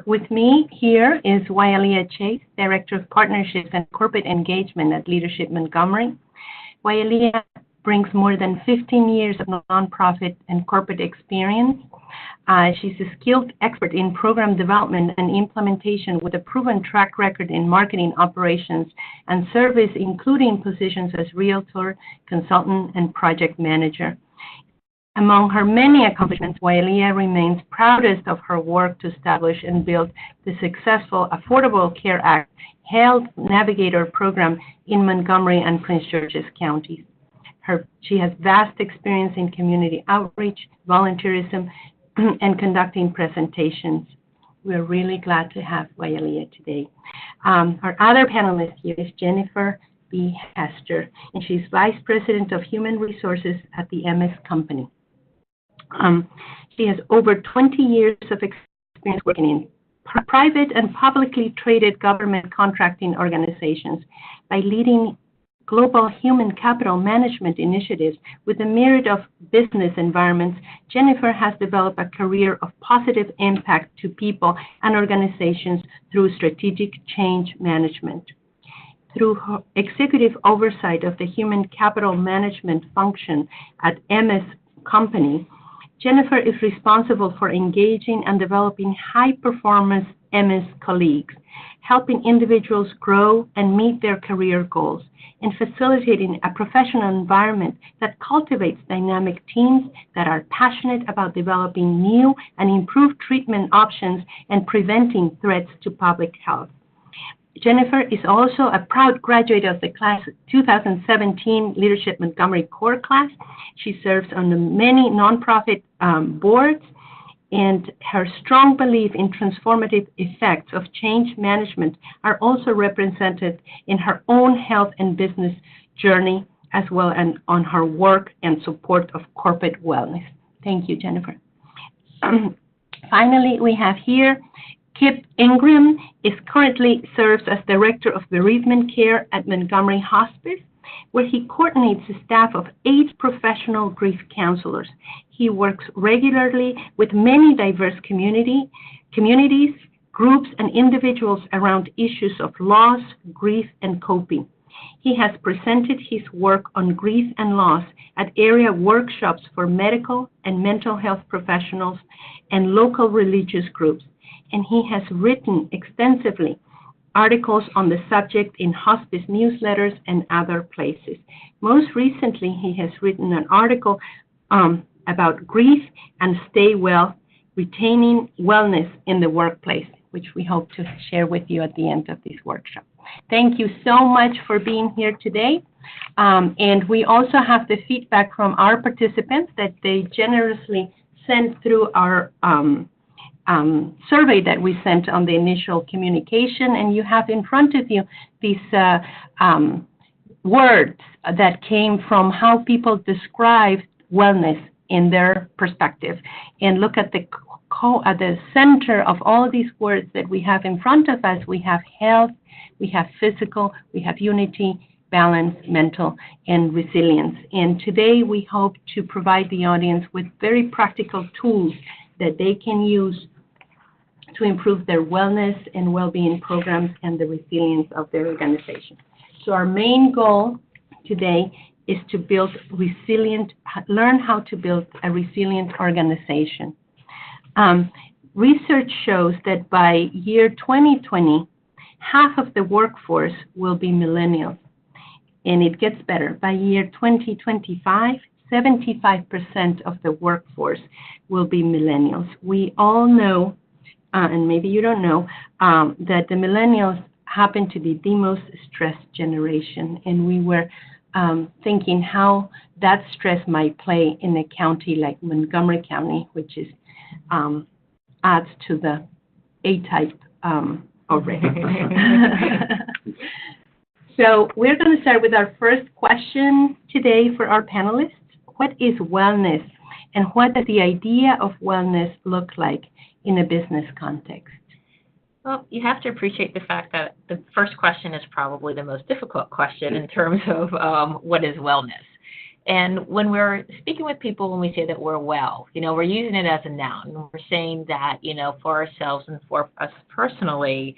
With me here is Wyalia Chase, Director of Partnerships and Corporate Engagement at Leadership Montgomery. Wyalia brings more than 15 years of nonprofit and corporate experience. She's a skilled expert in program development and implementation with a proven track record in marketing operations and service, including positions as realtor, consultant, and project manager. Among her many accomplishments, Wyalia remains proudest of her work to establish and build the successful Affordable Care Act Health Navigator program in Montgomery and Prince George's counties. She has vast experience in community outreach, volunteerism, and conducting presentations. We're really glad to have Wyalia today. Our other panelist here is Jennifer B. Hester, and she's Vice President of Human Resources at the MS Company. She has over 20 years of experience working in private and publicly traded government contracting organizations by leading global human capital management initiatives with a myriad of business environments. Jennifer has developed a career of positive impact to people and organizations through strategic change management. Through her executive oversight of the human capital management function at MS Company, Jennifer is responsible for engaging and developing high-performance MS colleagues, helping individuals grow and meet their career goals, and facilitating a professional environment that cultivates dynamic teams that are passionate about developing new and improved treatment options and preventing threats to public health. Jennifer is also a proud graduate of the class 2017 Leadership Montgomery Core class. She serves on the many nonprofit boards, and her strong belief in transformative effects of change management are also represented in her own health and business journey, as well as on her work and support of corporate wellness. Thank you, Jennifer. Finally, we have here Kip Ingram currently serves as Director of Bereavement Care at Montgomery Hospice, where he coordinates a staff of 8 professional grief counselors. He works regularly with many diverse communities, groups, and individuals around issues of loss, grief, and coping. He has presented his work on grief and loss at area workshops for medical and mental health professionals and local religious groups, and he has written extensively articles on the subject in hospice newsletters and other places. Most recently, he has written an article about grief and stay well, retaining wellness in the workplace, which we hope to share with you at the end of this workshop. Thank you so much for being here today. And we also have the feedback from our participants that they generously sent through our survey that we sent on the initial communication, and you have in front of you these words that came from how people describe wellness in their perspective. And look at the center of all these words that we have in front of us. We have health, we have physical, we have unity, balance, mental, and resilience. And today we hope to provide the audience with very practical tools that they can use to improve their wellness and well-being programs and the resilience of their organization. So our main goal today is to learn how to build a resilient organization. Research shows that by year 2020, half of the workforce will be millennials, and it gets better. By year 2025, 75% of the workforce will be millennials. We all know, and maybe you don't know, that the millennials happen to be the most stressed generation, and we were thinking how that stress might play in a county like Montgomery County, which is adds to the A-type already. So we're going to start with our first question today for our panelists. What is wellness, and what does the idea of wellness look like in a business context? Well, you have to appreciate the fact that the first question is probably the most difficult question in terms of what is wellness. And when we're speaking with people, when we say that we're well, we're using it as a noun. We're saying that, for ourselves and for us personally,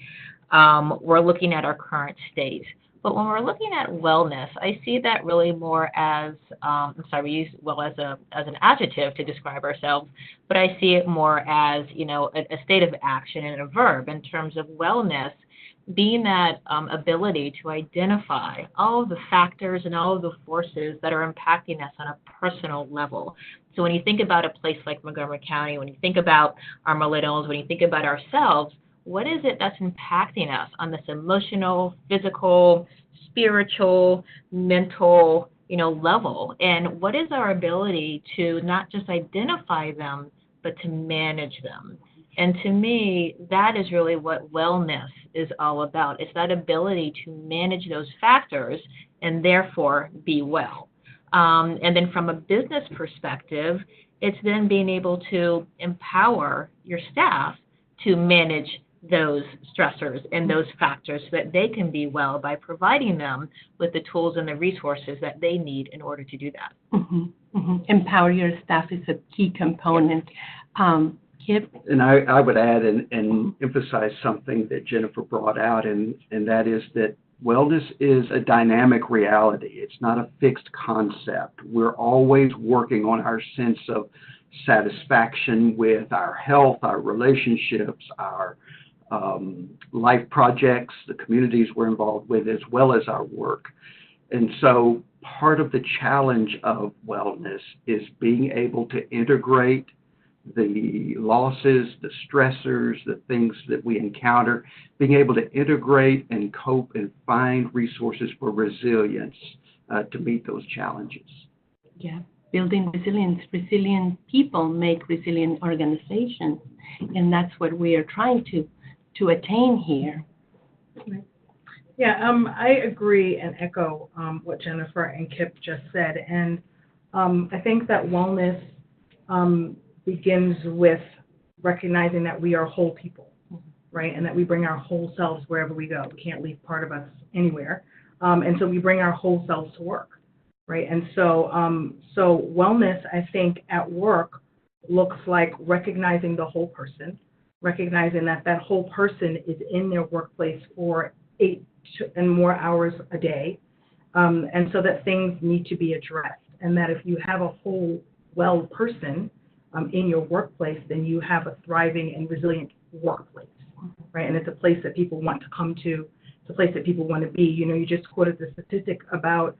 we're looking at our current state. But when we're looking at wellness, I see that really more as, we use well as an adjective to describe ourselves, but I see it more as, a state of action and a verb in terms of wellness being that ability to identify all of the factors and all of the forces that are impacting us on a personal level. So when you think about a place like Montgomery County, when you think about our millennials, when you think about ourselves, what is it that's impacting us on this emotional, physical, spiritual, mental, level? And what is our ability to not just identify them, but to manage them? And to me, that is really what wellness is all about. It's that ability to manage those factors and therefore be well. And then from a business perspective, it's then being able to empower your staff to manage those stressors and those factors so that they can be well by providing them with the tools and the resources that they need in order to do that. Empower your staff is a key component. Kip? And I would add and emphasize something that Jennifer brought out, and that is that wellness is a dynamic reality. It's not a fixed concept. We're always working on our sense of satisfaction with our health, our relationships, our life projects, the communities we're involved with, as well as our work. And so part of the challenge of wellness is being able to integrate the losses, the stressors, the things that we encounter, being able to integrate and cope and find resources for resilience to meet those challenges. Yeah, building resilience. Resilient people make resilient organizations, and that's what we are trying to attain here. Yeah, I agree and echo what Jennifer and Kip just said, and I think that wellness begins with recognizing that we are whole people, right? And that we bring our whole selves wherever we go. We can't leave part of us anywhere. And so we bring our whole selves to work, right? And so wellness, I think, at work looks like recognizing the whole person, recognizing that that whole person is in their workplace for 8 and more hours a day, and so that things need to be addressed. And that if you have a whole well person in your workplace, then you have a thriving and resilient workplace, right? And it's a place that people want to come to. It's a place that people want to be. You just quoted the statistic about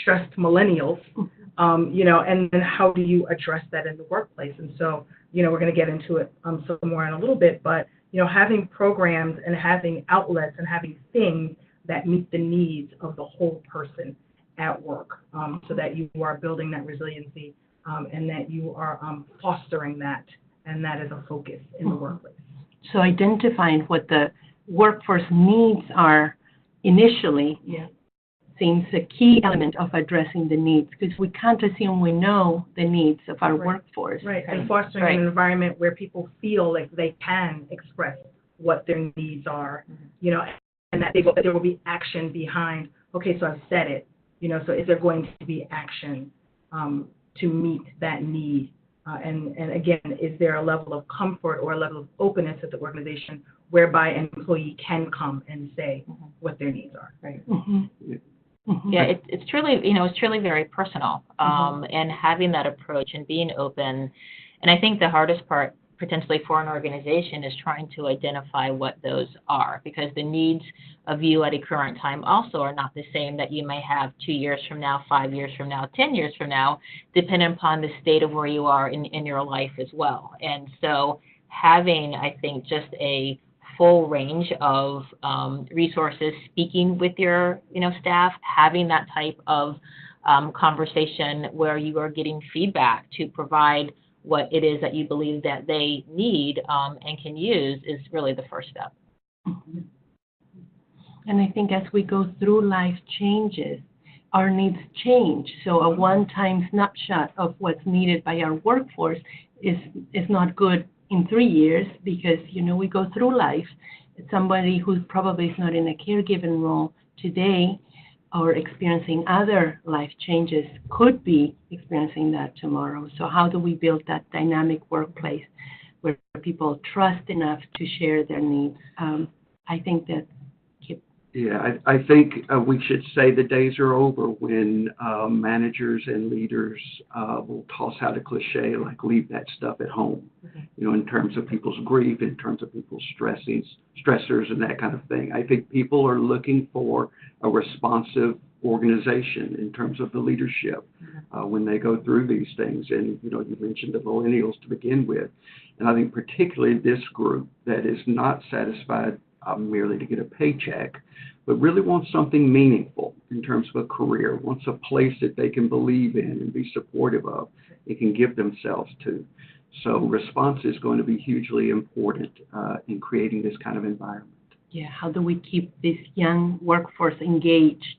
stressed millennials, and then how do you address that in the workplace? And so, we're going to get into it some more in a little bit, but, having programs and having outlets and having things that meet the needs of the whole person at work, so that you are building that resiliency and that you are fostering that, and that is a focus in the workplace. So identifying what the workforce needs are initially seems a key element of addressing the needs, because we can't assume we know the needs of our workforce. Right, and fostering an environment where people feel like they can express what their needs are, and that there will be action behind, okay, so I've said it, so is there going to be action to meet that need? And again, is there a level of comfort or a level of openness at the organization whereby an employee can come and say what their needs are, right? Yeah, it's truly very personal, and having that approach and being open. And I think the hardest part potentially for an organization is trying to identify what those are, because the needs of you at a current time also are not the same that you may have 2 years from now, 5 years from now, 10 years from now, depending upon the state of where you are in your life as well. And so having, I think, just a full range of resources, speaking with your staff, having that type of conversation where you are getting feedback to provide what it is that you believe that they need and can use is really the first step. And I think as we go through life changes, our needs change. So a one-time snapshot of what's needed by our workforce is not good in 3 years, because, we go through life. Somebody who probably is not in a caregiving role today or experiencing other life changes could be experiencing that tomorrow. So how do we build that dynamic workplace where people trust enough to share their needs? I think that. Yeah, I think we should say the days are over when managers and leaders will toss out a cliche like leave that stuff at home, in terms of people's grief, in terms of people's stressors and that kind of thing. I think people are looking for a responsive organization in terms of the leadership when they go through these things. And, you mentioned the millennials to begin with. And I think particularly this group that is not satisfied merely to get a paycheck, but really wants something meaningful in terms of a career, wants a place that they can believe in and be supportive of, and can give themselves to. So response is going to be hugely important in creating this kind of environment. Yeah, how do we keep this young workforce engaged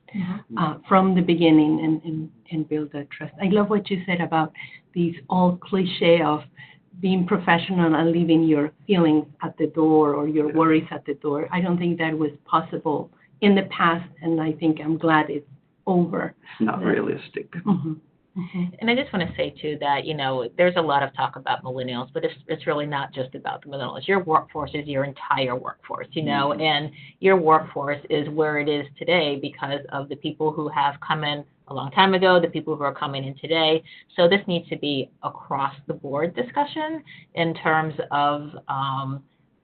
from the beginning and build that trust? I love what you said about these old cliche of being professional and leaving your feelings at the door or your worries at the door. I don't think that was possible in the past, and I think I'm glad it's over. It's not realistic. And I just want to say, too, that, there's a lot of talk about millennials, but it's really not just about the millennials. Your workforce is your entire workforce, and your workforce is where it is today because of the people who have come in a long time ago, the people who are coming in today. So this needs to be across the board discussion in terms of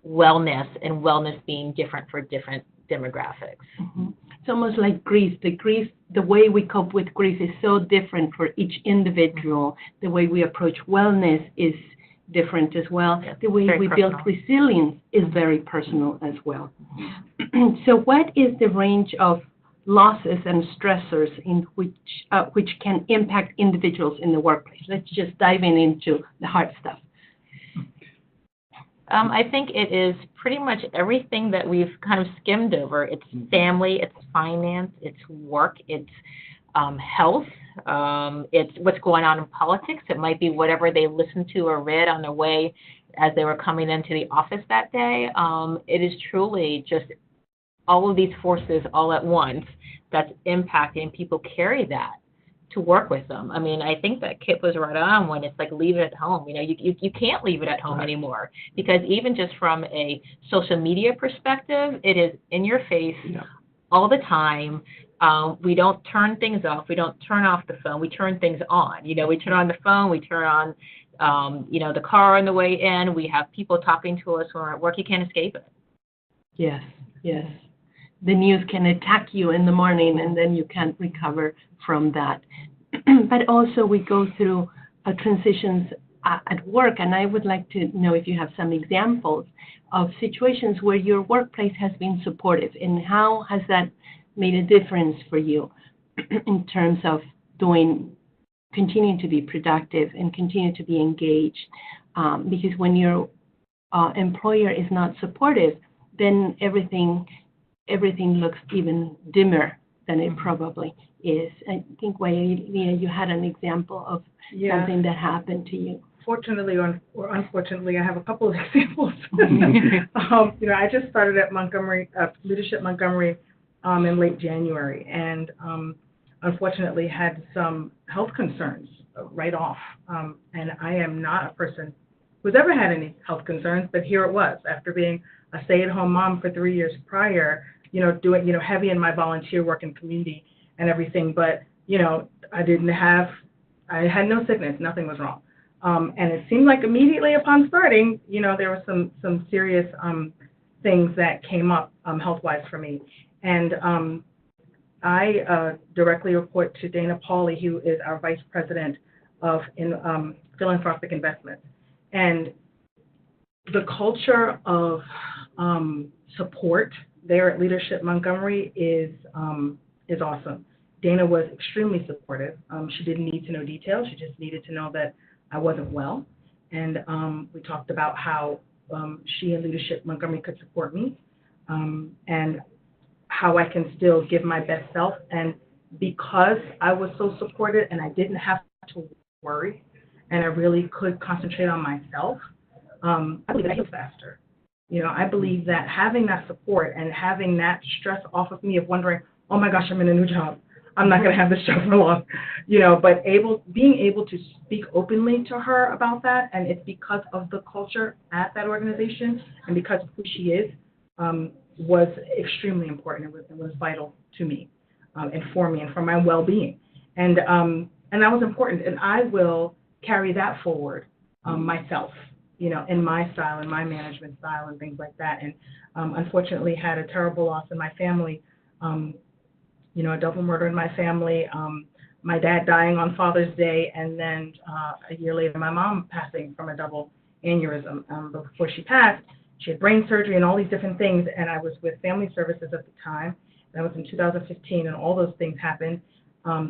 wellness, and wellness being different for different demographics. It's almost like grief. The way we cope with grief is so different for each individual. The way we approach wellness is different as well. The way we build resilience is very personal as well. So what is the range of losses and stressors in which can impact individuals in the workplace? Let's just dive into the hard stuff. I think it is pretty much everything that we've kind of skimmed over. It's family, it's finance, it's work, it's health, it's what's going on in politics. It might be whatever they listened to or read on their way as they were coming into the office that day. It is truly just all of these forces all at once that's impacting. People carry that to work with them. I mean, I think that Kip was right on when it's like leave it at home. You can't leave it at home anymore, because even just from a social media perspective, it is in your face all the time. We don't turn things off. We don't turn off the phone. We turn things on. We turn on the phone. We turn on, the car on the way in. We have people talking to us when we're at work. You can't escape it. Yes. The news can attack you in the morning, and then you can't recover from that. But also we go through transitions at work, and I would like to know if you have some examples of situations where your workplace has been supportive, and how has that made a difference for you in terms of continuing to be productive and continue to be engaged. Because when your employer is not supportive, then everything looks even dimmer than it probably is. I think, Wailia, you had an example of something that happened to you. Fortunately or unfortunately, I have a couple of examples. I just started at Leadership Montgomery in late January, and unfortunately had some health concerns right off. And I am not a person who's ever had any health concerns, but here it was, after being a stay-at-home mom for 3 years prior, doing, heavy in my volunteer work and community and everything. But, I had no sickness, nothing was wrong. And it seemed like immediately upon starting, there were some serious things that came up health-wise for me. And I directly report to Dana Pauly, who is our Vice President of Philanthropic Investments. And the culture of support there at Leadership Montgomery is awesome. Dana was extremely supportive. She didn't need to know details. She just needed to know that I wasn't well. And we talked about how she and Leadership Montgomery could support me, and how I can still give my best self. And because I was so supported and I didn't have to worry, and I really could concentrate on myself, I believe that I healed faster. I believe that having that support and having that stress off of me of wondering, oh my gosh, I'm in a new job. I'm not going to have this job for long, but being able to speak openly to her about that, and it's because of the culture at that organization and because of who she is, was extremely important. It was vital to me, and for me and for my well-being. And that was important. And I will carry that forward myself, in my style, in my management style and things like that. And unfortunately had a terrible loss in my family, a double murder in my family, my dad dying on Father's Day, and then a year later my mom passing from a double aneurysm. But before she passed, she had brain surgery and all these different things, and I was with Family Services at the time. That was in 2015, and all those things happened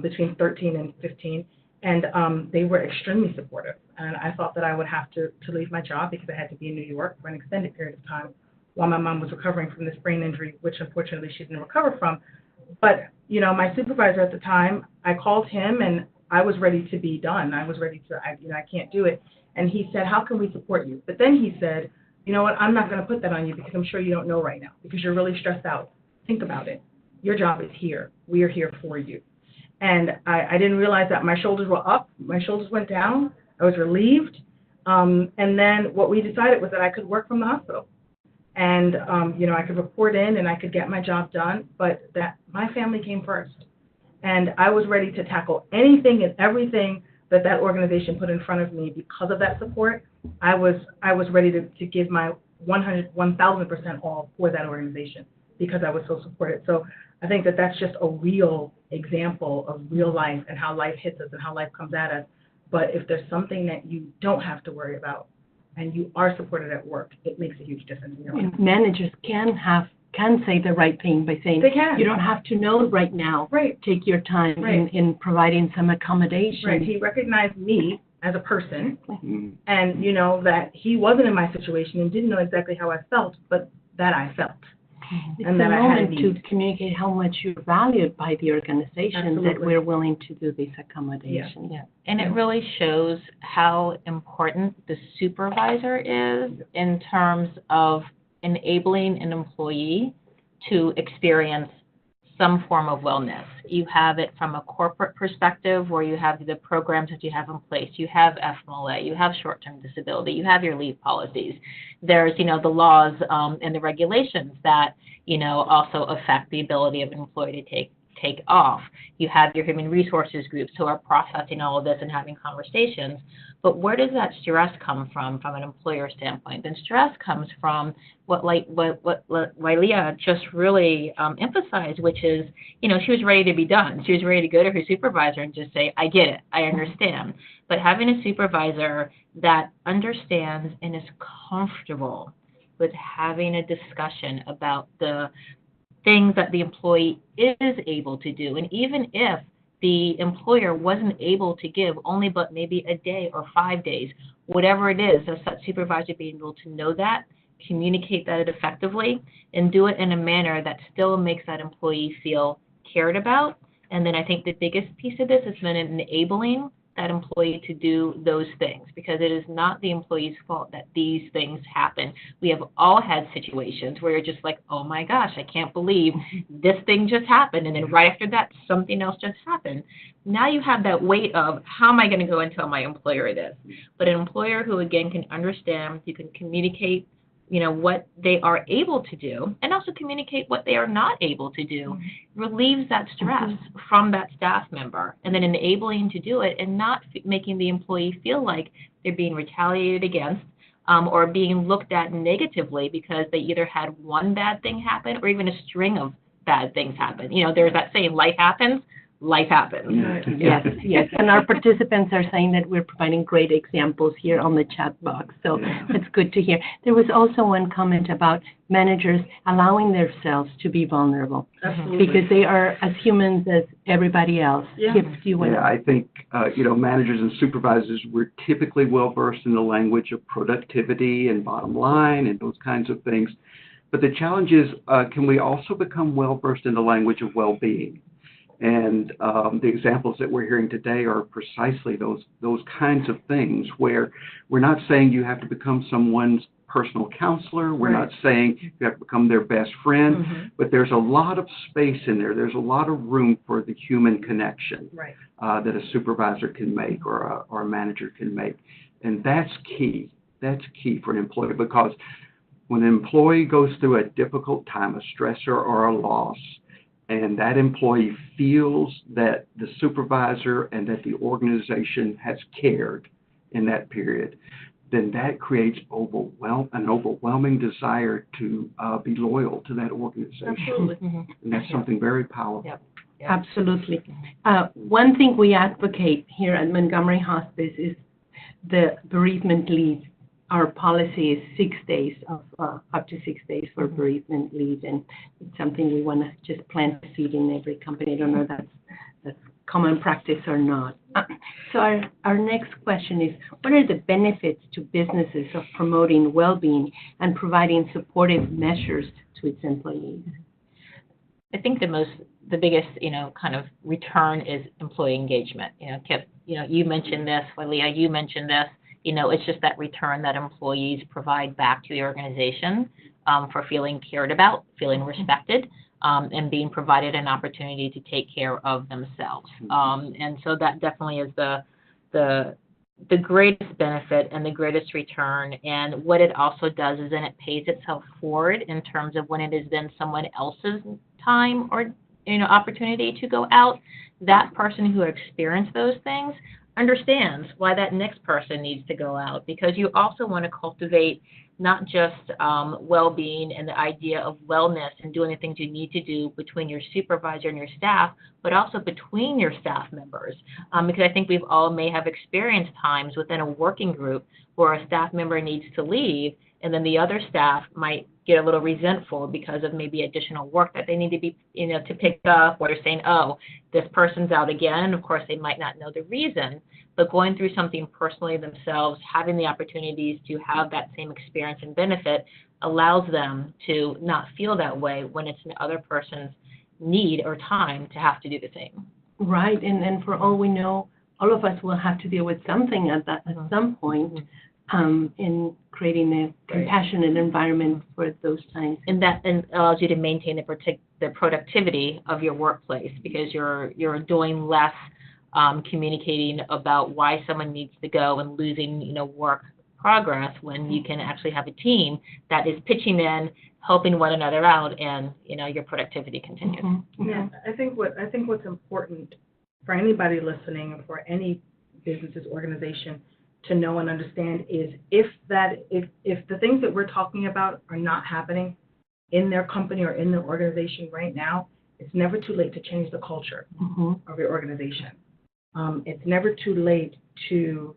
between 13 and 15, and they were extremely supportive. And I thought that I would have to leave my job because I had to be in New York for an extended period of time while my mom was recovering from this brain injury, which unfortunately she didn't recover from. But, my supervisor at the time, I called him and I was ready to be done. I was ready to, I can't do it. And he said, how can we support you? But then he said, you know what, I'm not going to put that on you because I'm sure you don't know right now because you're really stressed out. Think about it. Your job is here. We are here for you. And I didn't realize that my shoulders were up. My shoulders went down. I was relieved. And then what we decided was that I could work from the hospital. And, I could report in and I could get my job done, but that my family came first. And I was ready to tackle anything and everything that organization put in front of me because of that support. I was ready to give my 1,000% all for that organization because I was so supported. So I think that that's just a real example of real life and how life hits us and how life comes at us. But if there's something that you don't have to worry about, and you are supported at work, it makes a huge difference in your life. And managers can say the right thing by saying, they can. You don't have to know right now. Right. Take your time right. in providing some accommodation. Right. He recognized me as a person, Mm-hmm. and that he wasn't in my situation and didn't know exactly how I felt, but that I felt. It's And a that I had a moment need. to communicate how much you're valued by the organization Absolutely. that we're willing to do this accommodation. Yeah, and it really shows how important the supervisor is in terms of enabling an employee to experience some form of wellness. You have it from a corporate perspective where you have the programs that you have in place. You have FMLA, you have short-term disability, you have your leave policies. There's, the laws and the regulations that, also affect the ability of an employee to take off. You have your human resources groups who are processing all of this and having conversations. But where does that stress come from an employer standpoint? Then stress comes from what Wailea just really emphasized, which is, she was ready to be done. She was ready to go to her supervisor and just say, I get it, I understand. But having a supervisor that understands and is comfortable with having a discussion about the things that the employee is able to do, and even if the employer wasn't able to give only but maybe a day or 5 days, whatever it is, as that supervisor being able to know that, communicate that effectively, and do it in a manner that still makes that employee feel cared about. And then I think the biggest piece of this has been enabling that employee to do those things, because it is not the employee's fault that these things happen. We have all had situations where you're just like, oh my gosh, I can't believe this thing just happened. And then right after that, something else just happened. Now you have that weight of, how am I going to go and tell my employer this? But an employer who, again, can understand, you can communicate, what they are able to do, and also communicate what they are not able to do, relieves that stress from that staff member, and then enabling to do it and not making the employee feel like they're being retaliated against or being looked at negatively because they either had one bad thing happen or even a string of bad things happen. There's that saying, life happens. Yes. And our participants are saying that we're providing great examples here on the chat box. So that's good to hear. There was also one comment about managers allowing themselves to be vulnerable. Absolutely. Because they are as humans as everybody else. Yeah. Kip, do you want to? I think, managers and supervisors, we're typically well-versed in the language of productivity and bottom line and those kinds of things. But the challenge is, can we also become well-versed in the language of well-being? And the examples that we're hearing today are precisely those kinds of things, where we're not saying you have to become someone's personal counselor. We're Right. not saying you have to become their best friend, Mhm. but there's a lot of space in there. There's a lot of room for the human connection Right. that a supervisor can make or a manager can make. And that's key. That's key for an employee, because when an employee goes through a difficult time, a stressor or a loss, and that employee feels that the supervisor and that the organization has cared in that period, then that creates an overwhelming desire to be loyal to that organization. Absolutely. Mm-hmm. And that's something very powerful. Yep. Absolutely. One thing we advocate here at Montgomery Hospice is the bereavement leave. Our policy is 6 days of up to 6 days for bereavement leave, and it's something we want to just plant a seed in every company. I don't know if that's common practice or not. So our next question is, what are the benefits to businesses of promoting well-being and providing supportive measures to its employees? I think the biggest, kind of return is employee engagement. Kip, you mentioned this, Leah, you mentioned this. It's just that return that employees provide back to the organization for feeling cared about, feeling respected, and being provided an opportunity to take care of themselves. And so that definitely is the greatest benefit and the greatest return. And what it also does is then it pays itself forward in terms of when it is then someone else's time or opportunity to go out. That person who experienced those things understands why that next person needs to go out, because you also want to cultivate not just well-being and the idea of wellness and doing the things you need to do between your supervisor and your staff, but also between your staff members. Because I think we've all may have experienced times within a working group where a staff member needs to leave, and then the other staff might get a little resentful because of maybe additional work that they need to be, to pick up, or they're saying, oh, this person's out again. Of course, they might not know the reason, but going through something personally themselves, having the opportunities to have that same experience and benefit allows them to not feel that way when it's an other person's need or time to have to do the same. Right, and for all we know, all of us will have to deal with something at some point. In creating a compassionate environment for those times. And that allows you to maintain the productivity of your workplace, because you're doing less communicating about why someone needs to go and losing work progress, when you can actually have a team that is pitching in, helping one another out, and your productivity continues. Mm-hmm. Yeah, I think what's important for anybody listening, for any business's organization, to know and understand is if the things that we're talking about are not happening in their company or in their organization right now, it's never too late to change the culture of your organization. It's never too late to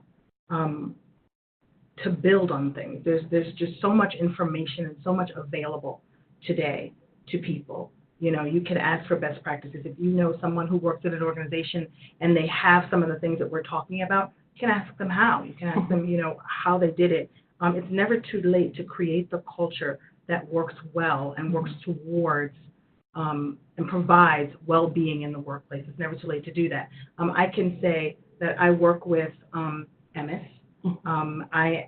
build on things. There's just so much information and so much available today to people. You can ask for best practices. If you know someone who works at an organization and they have some of the things that we're talking about, you can ask them how. You can ask them, how they did it. It's never too late to create the culture that works well and works towards and provides well-being in the workplace. It's never too late to do that. I can say that I work with MS. I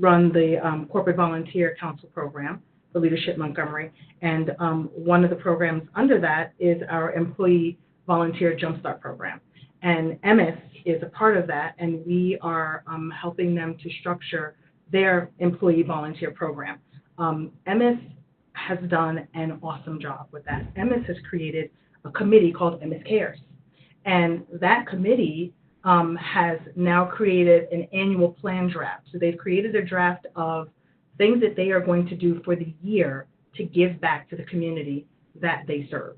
run the Corporate Volunteer Council Program for Leadership Montgomery, and one of the programs under that is our Employee Volunteer Jumpstart Program. And MS is a part of that, and we are helping them to structure their employee volunteer program. MS has done an awesome job with that. MS has created a committee called MS Cares, and that committee has now created an annual plan draft. So they've created a draft of things that they are going to do for the year to give back to the community that they serve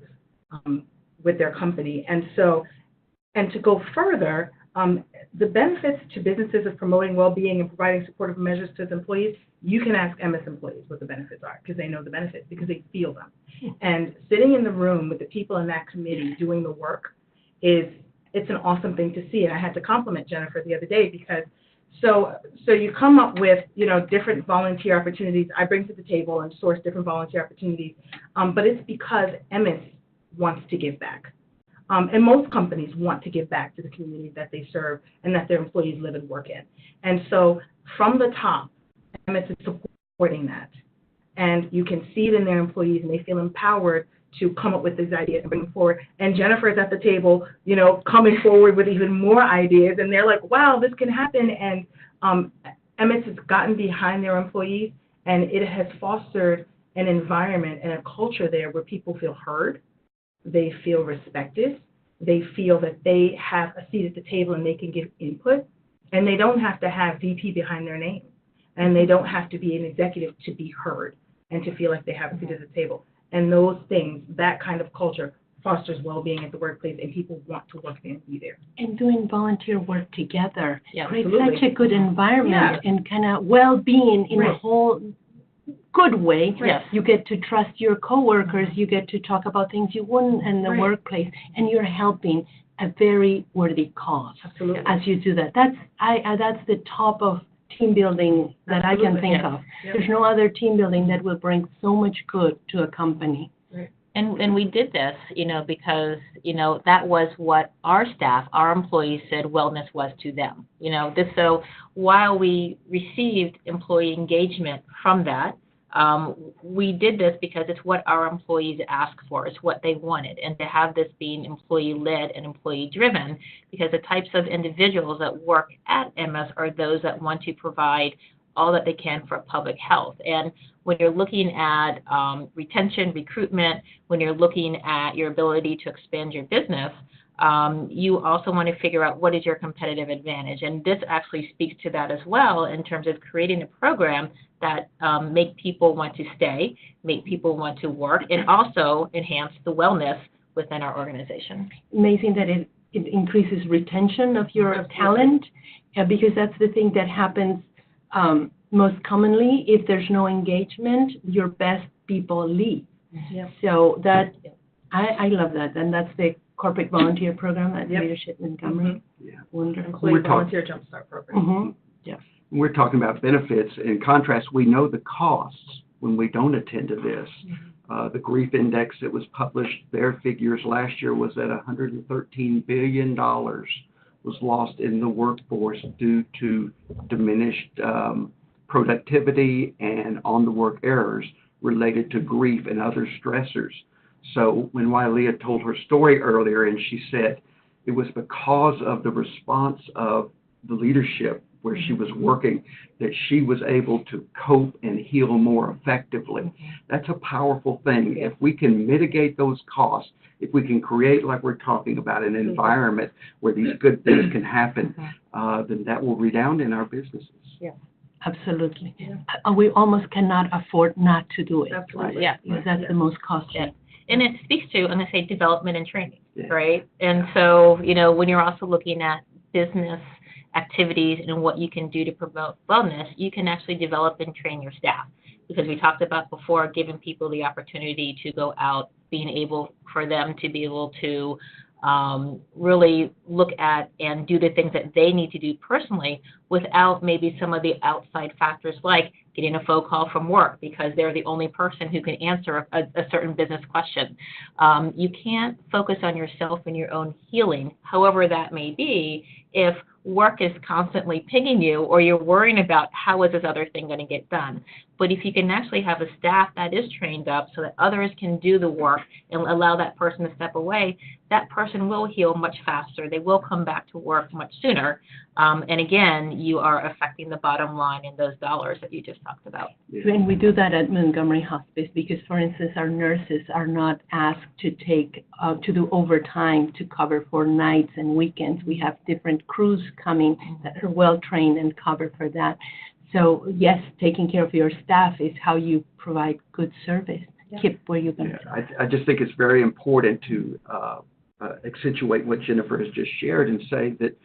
with their company. And to go further, the benefits to businesses of promoting well-being and providing supportive measures to its employees, you can ask MS employees what the benefits are, because they know the benefits, because they feel them. And sitting in the room with the people in that committee doing the work it's an awesome thing to see. And I had to compliment Jennifer the other day, because so you come up with, different volunteer opportunities I bring to the table and source different volunteer opportunities, but it's because MS wants to give back. And most companies want to give back to the community that they serve and that their employees live and work in. And so from the top, MS is supporting that. And you can see it in their employees, and they feel empowered to come up with these ideas and bring them forward. And Jennifer is at the table, coming forward with even more ideas, and they're like, wow, this can happen. And MS has gotten behind their employees, and it has fostered an environment and a culture there where people feel heard, they feel respected, they feel that they have a seat at the table and they can give input, and they don't have to have VP behind their name, and they don't have to be an executive to be heard and to feel like they have a seat at the table. And those things, that kind of culture, fosters well-being at the workplace, and people want to work there and be there. And doing volunteer work together creates absolutely. such a good environment and kind of well-being in a whole good way. Yes. You get to trust your coworkers. You get to talk about things you wouldn't in the workplace, and you're helping a very worthy cause. Absolutely. As you do that. That's the top of team building that I can think of. Yep. There's no other team building that will bring so much good to a company. And we did this, because, that was what our staff, our employees said wellness was to them. So while we received employee engagement from that, we did this because it's what our employees asked for. It's what they wanted. And to have this being employee-led and employee-driven, because the types of individuals that work at MS are those that want to provide all that they can for public health. And when you're looking at retention, recruitment, when you're looking at your ability to expand your business, you also want to figure out what is your competitive advantage. And this actually speaks to that as well in terms of creating a program that make people want to stay, make people want to work, and also enhance the wellness within our organization. Amazing that it increases retention of your talent, because that's the thing that happens most commonly. If there's no engagement, your best people leave. So that I love that, and that's the corporate volunteer program at Leadership Montgomery. Wonderful. Employee volunteer jumpstart program. We're talking about benefits. In contrast, we know the costs when we don't attend to this. The grief index that was published, their figures last year was that $113 billion was lost in the workforce due to diminished productivity and on-the-work errors related to grief and other stressors. So when Wylea told her story earlier, and she said it was because of the response of the leadership where she was working that she was able to cope and heal more effectively. That's a powerful thing. If we can mitigate those costs, if we can create, like we're talking about, an environment where these good things can happen, then that will redound in our businesses. Absolutely. We almost cannot afford not to do it. Absolutely. Because that's the most costly. And it speaks to, I'm going to say, development and training, right? And so, when you're also looking at business activities and what you can do to promote wellness, you can actually develop and train your staff. Because we talked about before, giving people the opportunity to go out, being able for them to be able to really look at and do the things that they need to do personally without maybe some of the outside factors like getting a phone call from work because they're the only person who can answer a certain business question. You can't focus on yourself and your own healing, however that may be, if work is constantly pinging you or you're worrying about how is this other thing going to get done. But if you can actually have a staff that is trained up so that others can do the work and allow that person to step away, that person will heal much faster. They will come back to work much sooner. And again, you are affecting the bottom line in those dollars that you just talked about. And we do that at Montgomery Hospice because, for instance, our nurses are not asked to to do overtime to cover for nights and weekends. We have different crews coming that are well trained and cover for that. So yes, taking care of your staff is how you provide good service. Kip, where you going? I just think it's very important to accentuate what Jennifer has just shared and say that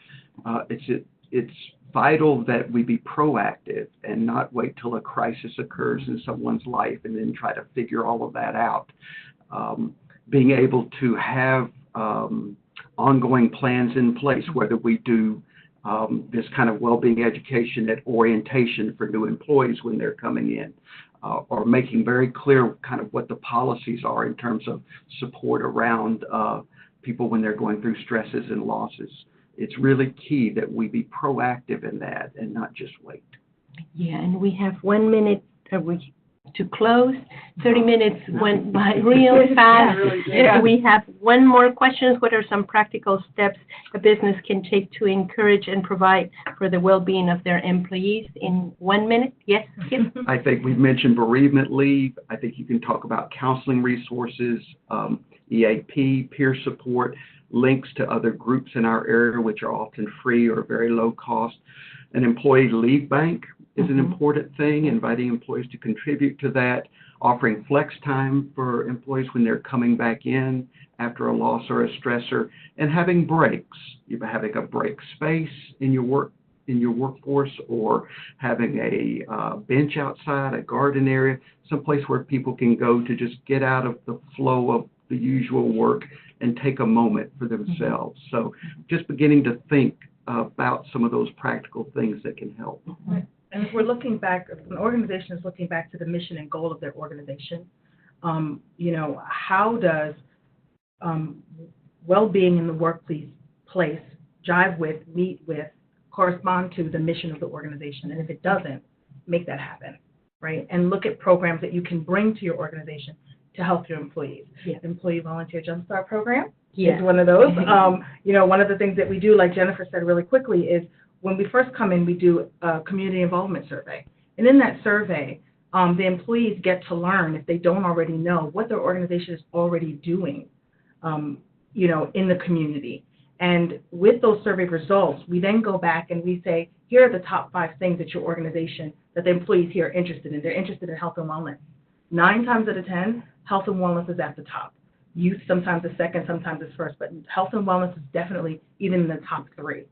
it's vital that we be proactive and not wait till a crisis occurs in someone's life and then try to figure all of that out. Being able to have ongoing plans in place, whether we do this kind of well-being education at orientation for new employees when they're coming in, or making very clear kind of what the policies are in terms of support around people when they're going through stresses and losses. It's really key that we be proactive in that and not just wait. Yeah, and we have 1 minute to close. 30 minutes went by really fast. Yeah. We have one more question. What are some practical steps a business can take to encourage and provide for the well-being of their employees in 1 minute? Yes, Skip? I think we've mentioned bereavement leave. I think you can talk about counseling resources, EAP, peer support, links to other groups in our area, which are often free or very low cost. An employee leave bank is an important thing, inviting employees to contribute to that, offering flex time for employees when they're coming back in after a loss or a stressor, and having breaks. You're having a break space in your workforce, or having a bench outside, a garden area, someplace where people can go to just get out of the flow of the usual work and take a moment for themselves. So just beginning to think about some of those practical things that can help. And if we're looking back, if an organization is looking back to the mission and goal of their organization, how does well-being in the workplace jive with, meet with, correspond to the mission of the organization? And if it doesn't, make that happen, right? And look at programs that you can bring to your organization to help your employees. Yeah. Employee Volunteer Jumpstart Program Yeah. is one of those. One of the things that we do, like Jennifer said really quickly, is when we first come in, we do a community involvement survey. And in that survey, the employees get to learn, if they don't already know, what their organization is already doing, in the community. And with those survey results, we then go back and we say, here are the top 5 things that your organization, that the employees here are interested in. They're interested in health and wellness. 9 times out of 10, health and wellness is at the top. Youth sometimes is second, sometimes is first, but health and wellness is definitely even in the top 3.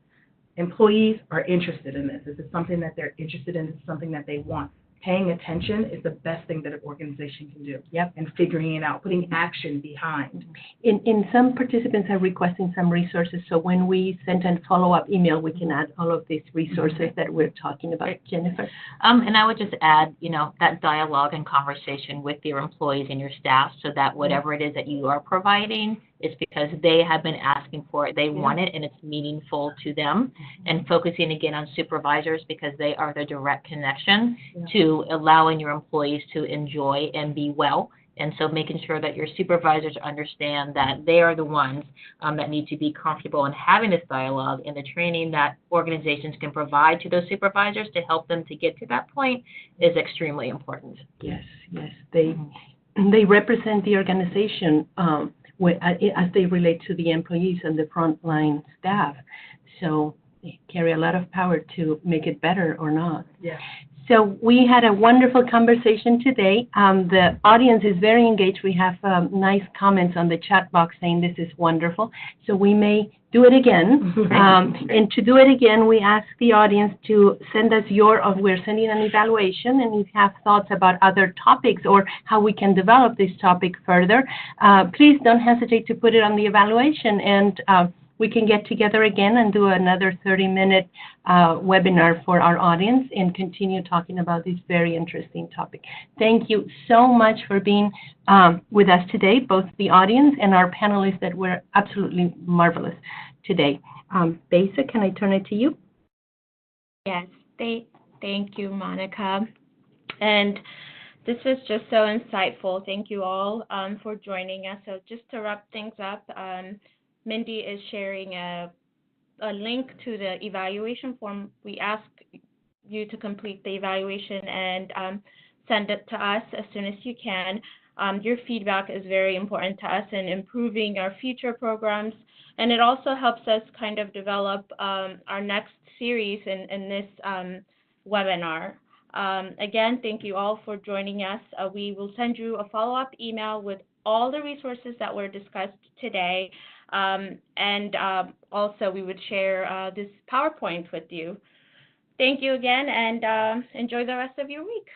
Employees are interested in this. This is something that they're interested in. This is something that they want. Paying attention is the best thing that an organization can do. Yep. And figuring it out, putting action behind. In some participants are requesting some resources, so when we send a follow-up email, we can add all of these resources that we're talking about. Jennifer? And I would just add, that dialogue and conversation with your employees and your staff, so that whatever it is that you are providing is because they have been asking for it, they want it, and it's meaningful to them. And focusing again on supervisors, because they are the direct connection to allowing your employees to enjoy and be well. And so making sure that your supervisors understand that they are the ones that need to be comfortable in having this dialogue, and the training that organizations can provide to those supervisors to help them to get to that point is extremely important. Yes. They represent the organization as they relate to the employees and the frontline staff. So they carry a lot of power to make it better or not. Yeah. So we had a wonderful conversation today. The audience is very engaged. We have nice comments on the chat box saying this is wonderful. So we may do it again. And to do it again, we ask the audience to send us we're sending an evaluation, and if you have thoughts about other topics or how we can develop this topic further, please don't hesitate to put it on the evaluation, and we can get together again and do another 30-minute webinar for our audience and continue talking about this very interesting topic. Thank you so much for being with us today, both the audience and our panelists that were absolutely marvelous today. Besa, can I turn it to you? Yes, thank you, Monica. And this was just so insightful. Thank you all for joining us. So just to wrap things up, Mindy is sharing a link to the evaluation form. We ask you to complete the evaluation and send it to us as soon as you can. Your feedback is very important to us in improving our future programs, and it also helps us kind of develop our next series in this webinar. Again, thank you all for joining us. We will send you a follow-up email with all the resources that were discussed today. And also we would share this PowerPoint with you. Thank you again, and enjoy the rest of your week.